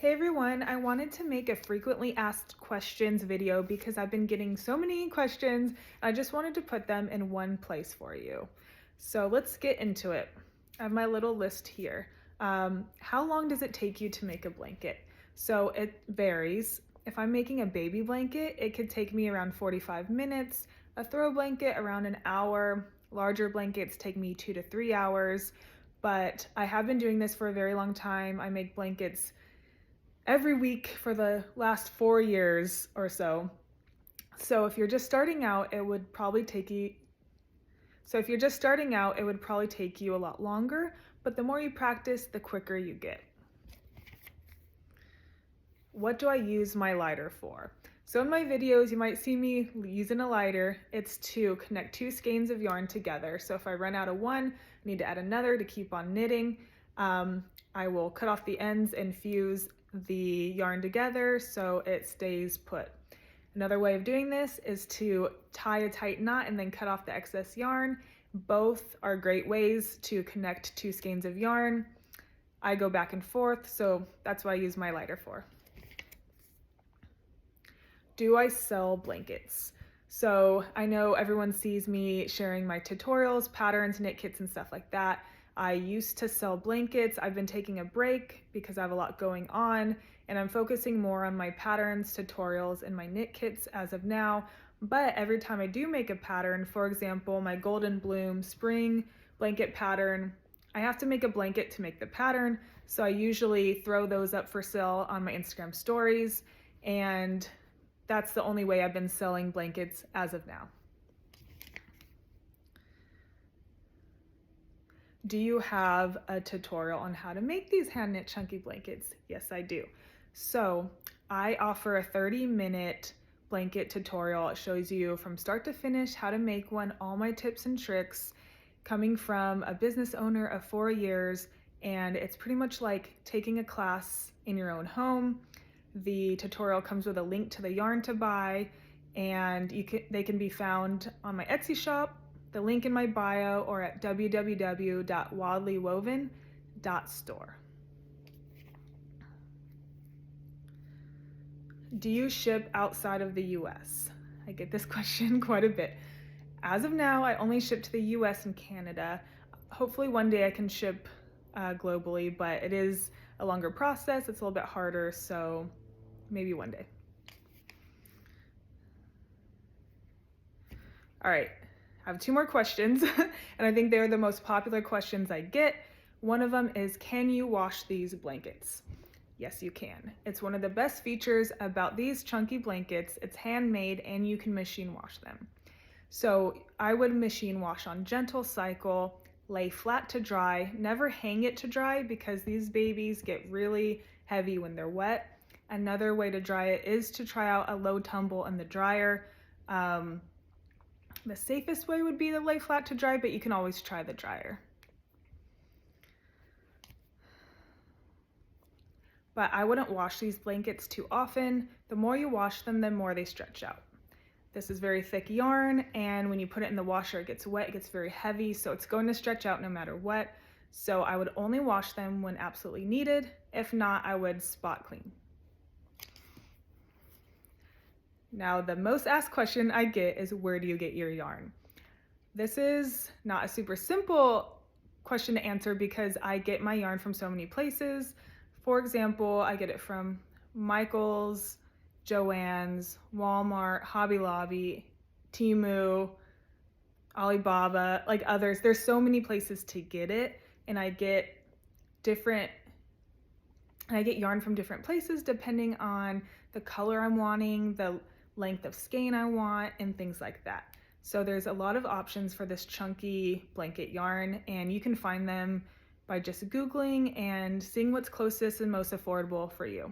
Hey everyone, I wanted to make a frequently asked questions video because I've been getting so many questions. I just wanted to put them in one place for you. So let's get into it. I have my little list here. How long does it take you to make a blanket? So it varies. If I'm making a baby blanket, it could take me around 45 minutes, a throw blanket around an hour, larger blankets take me 2 to 3 hours, but I have been doing this for a very long time. I make blankets every week for the last 4 years or so. So if you're just starting out, it would probably take you a lot longer, but the more you practice, the quicker you get. What do I use my lighter for? So in my videos, you might see me using a lighter. It's to connect two skeins of yarn together. So if I run out of one, I need to add another to keep on knitting. I will cut off the ends and fuse the yarn together so it stays put. Another way of doing this is to tie a tight knot and then cut off the excess yarn. Both are great ways to connect two skeins of yarn. I go back and forth, so that's what I use my lighter for. Do I sell blankets? So I know everyone sees me sharing my tutorials, patterns, knit kits, and stuff like that. I used to sell blankets. I've been taking a break because I have a lot going on, and I'm focusing more on my patterns, tutorials, and my knit kits as of now. But every time I do make a pattern, for example, my Golden Bloom spring blanket pattern, I have to make a blanket to make the pattern. So I usually throw those up for sale on my Instagram stories, and that's the only way I've been selling blankets as of now. Do you have a tutorial on how to make these hand knit chunky blankets? Yes, I do. So I offer a 30-minute blanket tutorial. It shows you from start to finish how to make one, all my tips and tricks, coming from a business owner of 4 years, and it's pretty much like taking a class in your own home. The tutorial comes with a link to the yarn to buy, and they can be found on my Etsy shop, the link in my bio, or at www.wadleywoven.store. Do you ship outside of the US? I get this question quite a bit. As of now, I only ship to the US and Canada. Hopefully one day I can ship globally, but it is a longer process. It's a little bit harder, so maybe one day. All right, I have 2 more questions, and I think they're the most popular questions I get. One of them is, can you wash these blankets? Yes, you can. It's one of the best features about these chunky blankets. It's handmade and you can machine wash them. So I would machine wash on gentle cycle, lay flat to dry, never hang it to dry because these babies get really heavy when they're wet. Another way to dry it is to try out a low tumble in the dryer. The safest way would be to lay flat to dry, but you can always try the dryer. But I wouldn't wash these blankets too often. The more you wash them, the more they stretch out. This is very thick yarn, and when you put it in the washer, it gets wet, it gets very heavy, so it's going to stretch out no matter what. So I would only wash them when absolutely needed. If not, I would spot clean. Now, the most asked question I get is, where do you get your yarn? This is not a super simple question to answer because I get my yarn from so many places. For example, I get it from Michaels, Joann's, Walmart, Hobby Lobby, Temu, Alibaba, like others. There's so many places to get it, and I get yarn from different places depending on the color I'm wanting, the length of skein I want, and things like that. So there's a lot of options for this chunky blanket yarn, and you can find them by just Googling and seeing what's closest and most affordable for you.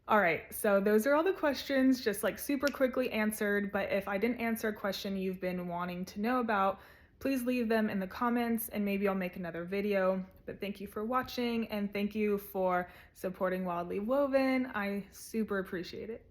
All right, so those are all the questions, just like super quickly answered, but if I didn't answer a question you've been wanting to know about, please leave them in the comments and maybe I'll make another video. But thank you for watching and thank you for supporting Wildly Woven. I super appreciate it.